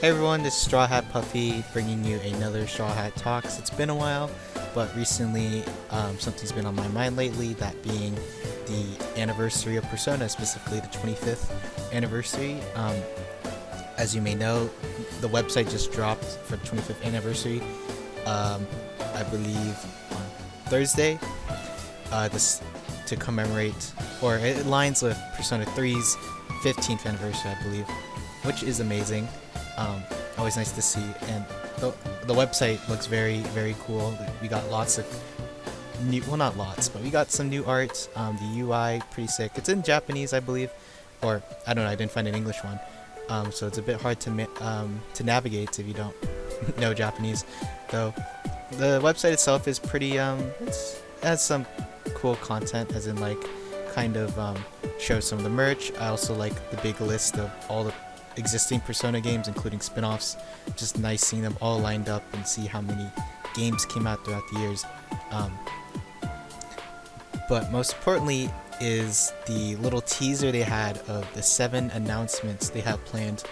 Hey everyone, this is Straw Hat Puffy bringing you another Straw Hat Talks. It's been a while, but recently something's been on my mind lately, that being the anniversary of Persona, specifically the 25th anniversary. As you may know, the website just dropped for the 25th anniversary, I believe on Thursday, this to commemorate, or it aligns with Persona 3's 15th anniversary, I believe, which is amazing. Always nice to see, and the website looks very, very cool. We got lots of new, well, not lots, but we got some new art. The UI pretty sick. It's in Japanese, I believe, or I don't know. I didn't find an English one, so it's a bit hard to navigate if you don't know Japanese. Though the website itself is pretty it has some cool content, as in like kind of shows some of the merch. I also like the big list of all the existing Persona games, including spin-offs. Just nice seeing them all lined up and see how many games came out throughout the years. But most importantly is the little teaser they had of the 7 announcements they have planned,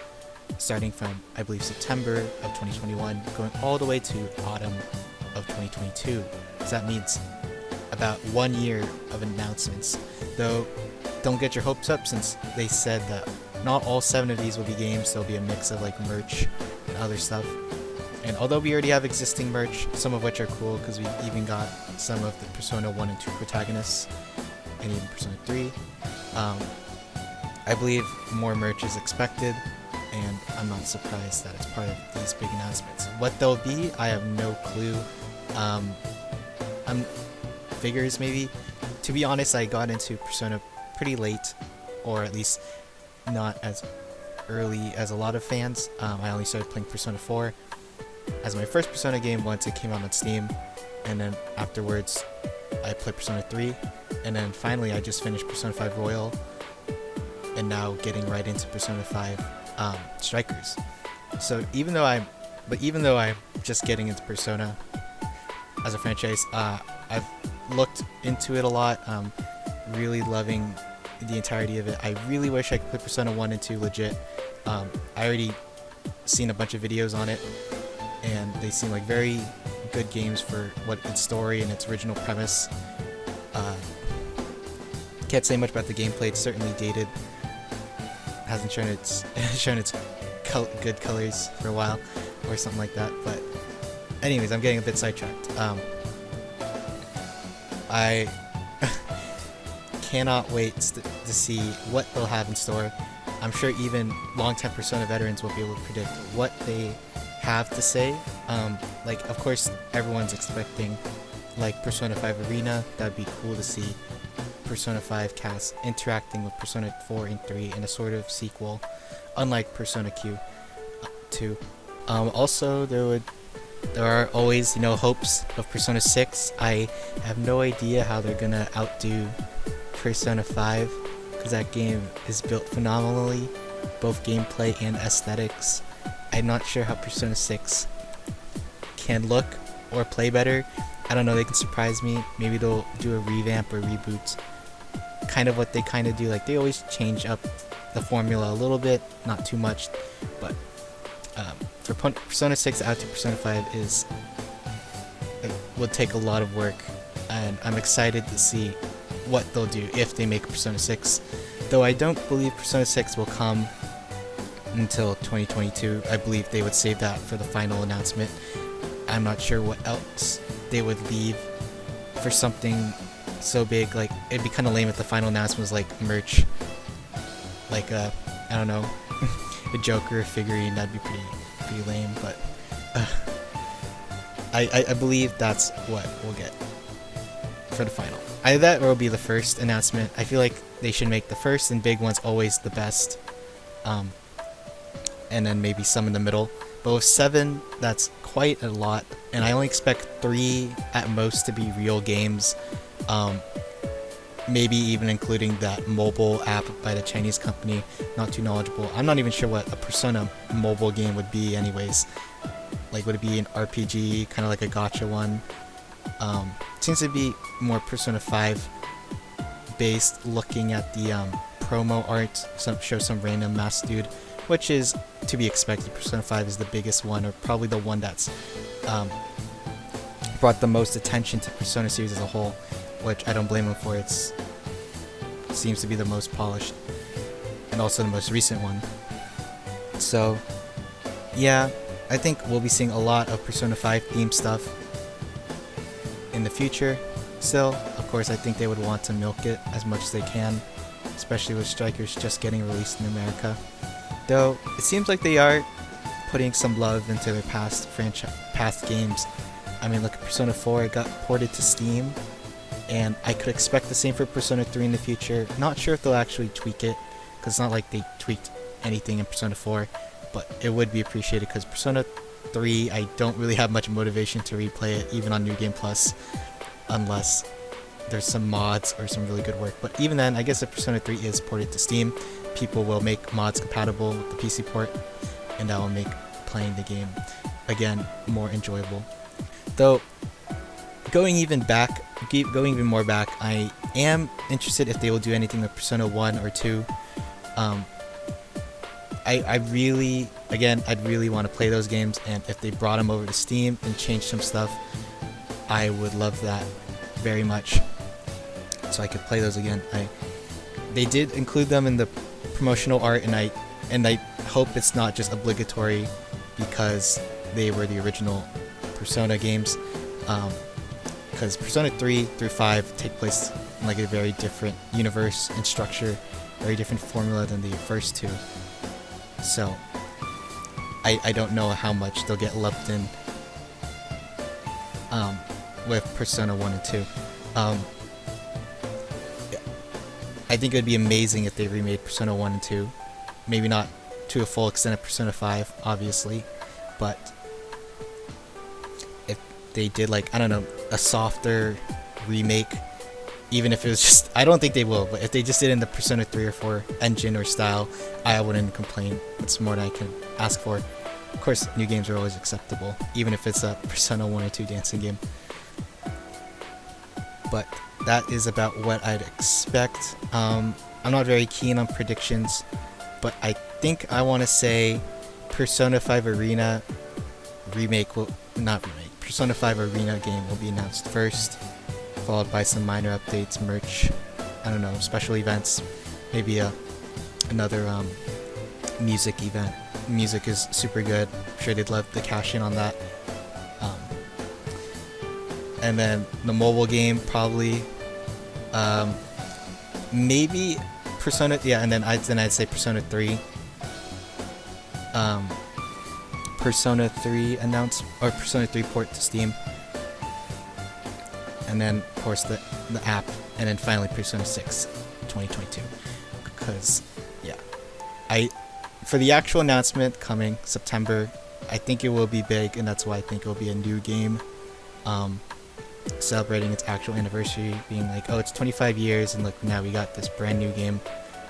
starting from, I believe, September of 2021, going all the way to autumn of 2022. So that means about 1 year of announcements. Though, don't get your hopes up, since they said that not all 7 of these will be games. There'll be a mix of like merch and other stuff. And although we already have existing merch, some of which are cool because we even got some of the Persona 1 and 2 protagonists, and even Persona 3, I believe more merch is expected, and I'm not surprised that it's part of these big announcements. What they'll be, I have no clue. I'm figures maybe. To be honest, I got into Persona pretty late, or at least not as early as a lot of fans. I only started playing Persona 4 as my first Persona game once it came out on Steam, and then afterwards I played Persona 3, and then finally I just finished Persona 5 Royal, and now getting right into Persona 5 Strikers. So even though I'm just getting into Persona as a franchise, I've looked into it a lot, really loving the entirety of it. I really wish I could play Persona 1 and 2 legit. I already seen a bunch of videos on it, and they seem like very good games for what its story and its original premise. Can't say much about the gameplay. It's certainly dated. Hasn't shown its good colors for a while, or something like that. But anyways, I'm getting a bit sidetracked. I cannot wait to see what they'll have in store. I'm sure even longtime Persona veterans will be able to predict what they have to say. Like, of course, everyone's expecting like Persona 5 Arena. That'd be cool to see Persona 5 cast interacting with Persona 4 and 3 in a sort of sequel, unlike Persona Q2. Also, there are always, hopes of Persona 6. I have no idea how they're gonna outdo Persona 5, because that game is built phenomenally, both gameplay and aesthetics. I'm not sure how Persona 6 can look or play better. I don't know, they can surprise me. Maybe they'll do a revamp or reboot, kind of what they kind of do. Like, they always change up the formula a little bit, not too much, but for Persona 6 out to Persona 5 would take a lot of work, and I'm excited to see what they'll do if they make Persona 6. Though I don't believe Persona 6 will come until 2022. I believe they would save that for the final announcement. I'm not sure what else they would leave for something so big. Like, it'd be kind of lame if the final announcement was like merch, like I don't know, a Joker figurine. That'd be pretty lame. But I believe that's what we'll get for the final. Either that or it'll be the first announcement. I feel like they should make the first and big ones always the best, and then maybe some in the middle. But with 7, that's quite a lot, and I only expect 3 at most to be real games, maybe even including that mobile app by the Chinese company. Not too knowledgeable. I'm not even sure what a Persona mobile game would be anyways. Like, would it be an RPG, kind of like a gacha one? Seems to be more Persona 5 based, looking at the promo art. Show some random masked dude which is to be expected. Persona 5 is the biggest one, or probably the one that's brought the most attention to Persona series as a whole, which I don't blame them for. It seems to be the most polished and also the most recent one. So yeah, I think we'll be seeing a lot of Persona 5 themed stuff in the future. Still, of course, I think they would want to milk it as much as they can, especially with Strikers just getting released in America. Though it seems like they are putting some love into their past games. I mean, look at Persona 4, it got ported to Steam, and I could expect the same for Persona 3 in the future. Not sure if they'll actually tweak it, because it's not like they tweaked anything in Persona 4, but it would be appreciated, because Persona 3, I don't really have much motivation to replay it, even on New Game Plus, unless there's some mods or some really good work. But even then, I guess if Persona 3 is ported to Steam, people will make mods compatible with the PC port, and that will make playing the game, again, more enjoyable. Though, going even more back, I am interested if they will do anything with Persona 1 or 2. I'd really want to play those games, and if they brought them over to Steam and changed some stuff, I would love that very much, so I could play those again. They did include them in the promotional art, and I hope it's not just obligatory because they were the original Persona games, because Persona 3 through 5 take place in like a very different universe and structure, very different formula than the first two. So I don't know how much they'll get lumped in with Persona 1 and 2. I think it would be amazing if they remade Persona 1 and 2. Maybe not to a full extent of Persona 5, obviously, but if they did, like, I don't know, a softer remake, even if it was just, I don't think they will, but if they just did it in the Persona 3 or 4 engine or style, I wouldn't complain. It's more than I can ask for. Of course, new games are always acceptable, even if it's a Persona 1 or 2 dancing game. But that is about what I'd expect. I'm not very keen on predictions, but I think I want to say Persona 5 Arena Persona 5 Arena game will be announced first, followed by some minor updates, merch, I don't know, special events, maybe another music event. Music is super good. I'm sure they'd love to cash in on that. And then the mobile game, probably, maybe Persona, yeah, and then I'd say Persona 3. Persona 3 Persona 3 port to Steam. And then, of course, the app, and then finally Persona 6 2022. Because, yeah, for the actual announcement coming September, I think it will be big, and that's why I think it will be a new game, celebrating its actual anniversary, being like, oh, it's 25 years, and look, now we got this brand new game.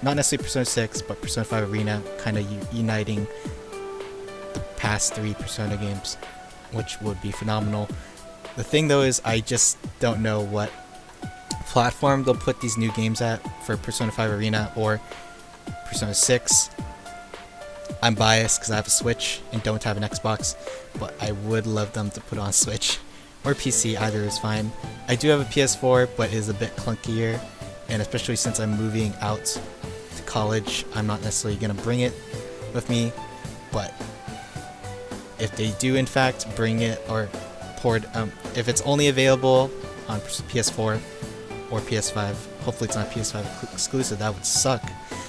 Not necessarily Persona 6, but Persona 5 Arena, kind of uniting the past 3 Persona games, which would be phenomenal. The thing, though, is I just don't know what platform they'll put these new games at for Persona 5 Arena or Persona 6. I'm biased because I have a Switch and don't have an Xbox, but I would love them to put on Switch or PC, either is fine. I do have a PS4, but it is a bit clunkier, and especially since I'm moving out to college, I'm not necessarily going to bring it with me, but if they do in fact bring it or port, if it's only available on PS4 or PS5, hopefully it's not PS5 exclusive, that would suck,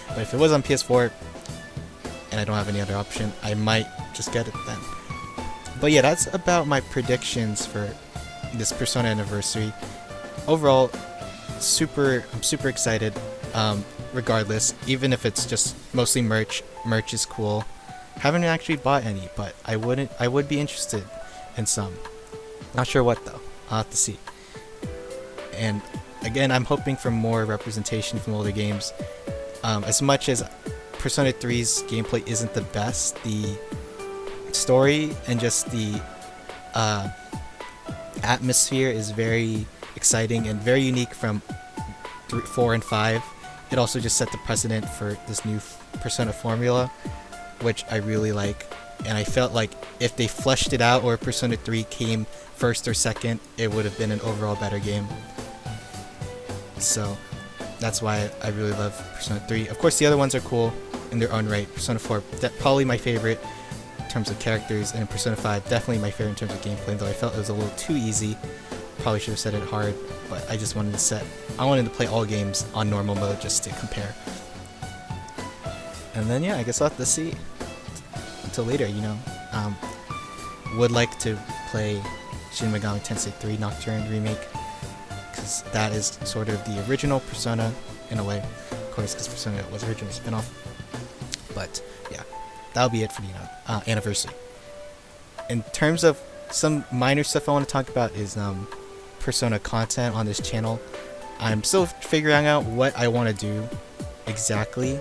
but if it was on PS4 and I don't have any other option, I might just get it then. But yeah, that's about my predictions for this Persona anniversary. Overall, I'm super excited. Regardless, even if it's just mostly merch is cool. Haven't actually bought any, but I would be interested in some. Not sure what though. I'll have to see. And again, I'm hoping for more representation from older games. As much as Persona 3's gameplay isn't the best, the story and just the atmosphere is very exciting and very unique from 4 and 5. It also just set the precedent for this new Persona formula, which I really like. And I felt like if they fleshed it out, or Persona 3 came first or second, it would have been an overall better game. So that's why I really love Persona 3. Of course, the other ones are cool in their own right. Persona 4, probably my favorite in terms of characters, and Persona 5, definitely my favorite in terms of gameplay, though I felt it was a little too easy. Probably should have set it hard, but I just wanted to play all games on normal mode just to compare. And then, yeah, I guess I'll have to see until later, you know. Would like to play Shin Megami Tensei 3 Nocturne Remake, because that is sort of the original Persona in a way, of course, because Persona was originally a spin-off. But yeah, that'll be it for the anniversary. In terms of some minor stuff I want to talk about is Persona content on this channel. I'm still figuring out what I want to do exactly,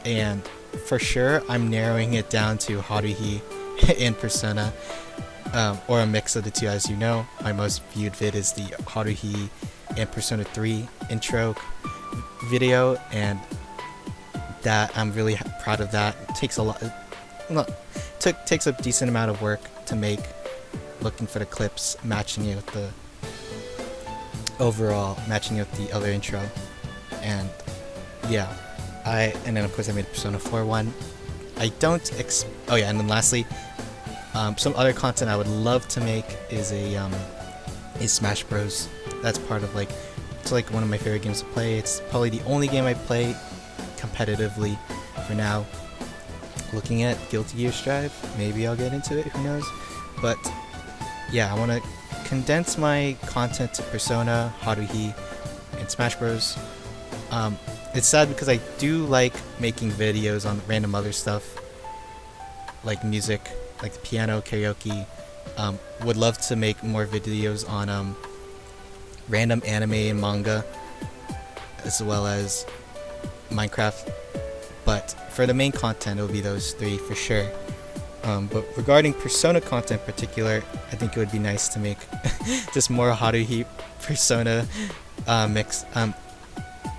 and for sure I'm narrowing it down to Haruhi and Persona, or a mix of the two. As you know, my most viewed vid is the Haruhi and Persona 3 intro video, and that I'm really proud of that. It takes a lot, takes a decent amount of work to make, looking for the clips, matching it with the overall, matching it with the other intro, and yeah, and then of course I made Persona 4 one. I don't oh yeah, and then lastly, some other content I would love to make is is Smash Bros. That's part of it's like one of my favorite games to play. It's probably the only game I play competitively for now. Looking at Guilty Gear Strive, maybe I'll get into it, who knows. But yeah, I want to condense my content to Persona, Haruhi, and Smash Bros. It's sad because I do like making videos on random other stuff, like music, like the piano, karaoke. Would love to make more videos on random anime and manga, as well as Minecraft. But for the main content, it'll be those three for sure. But regarding Persona content in particular, I think it would be nice to make just more Haruhi Persona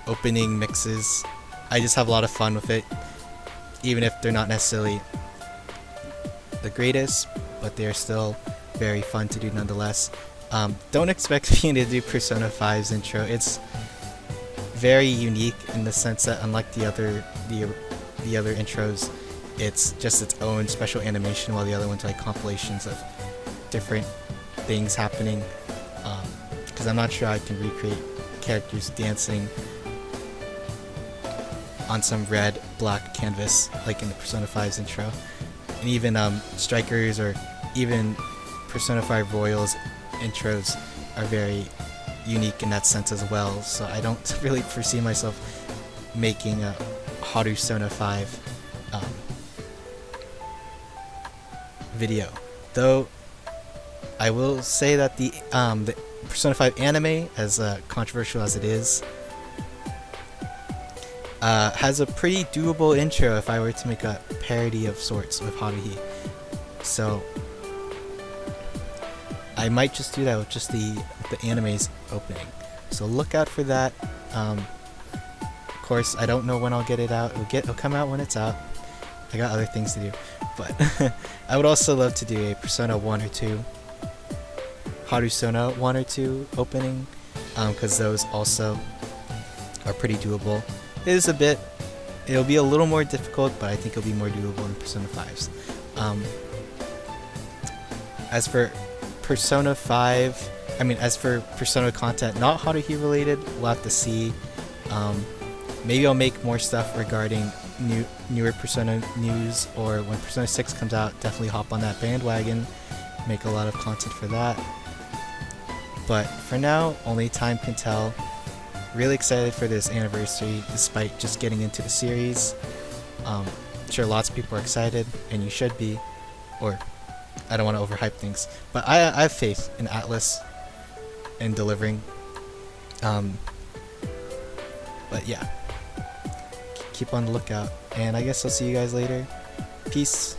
opening mixes. I just have a lot of fun with it, even if they're not necessarily the greatest, but they're still very fun to do nonetheless. Don't expect me to do Persona 5's intro. It's very unique in the sense that, unlike the other intros, it's just its own special animation, while the other ones are like compilations of different things happening. Because I'm not sure I can recreate characters dancing on some red black canvas like in the Persona 5's intro, and even Strikers or even Persona 5 Royals intros are very unique in that sense as well. So I don't really foresee myself making a Harusona 5 video, though I will say that the Persona 5 anime, as controversial as it is, has a pretty doable intro if I were to make a parody of sorts with Haruhi. So I might just do that with just the anime's opening. So look out for that. Of course, I don't know when I'll get it out. It'll come out when it's out. I got other things to do. But I would also love to do a Persona 1 or 2, Harusona 1 or 2 opening, because those also are pretty doable. It'll be a little more difficult, but I think it'll be more doable in Persona 5's. As for Persona 5, as for Persona content not Haruhi related, we'll have to see. Maybe I'll make more stuff regarding newer Persona news, or when Persona 6 comes out, definitely hop on that bandwagon, make a lot of content for that. But for now, only time can tell. Really excited for this anniversary, despite just getting into the series. I'm sure lots of people are excited, and you should be, or I don't want to overhype things, but I have faith in Atlas in delivering. But yeah, keep on the lookout, and I guess I'll see you guys later. Peace.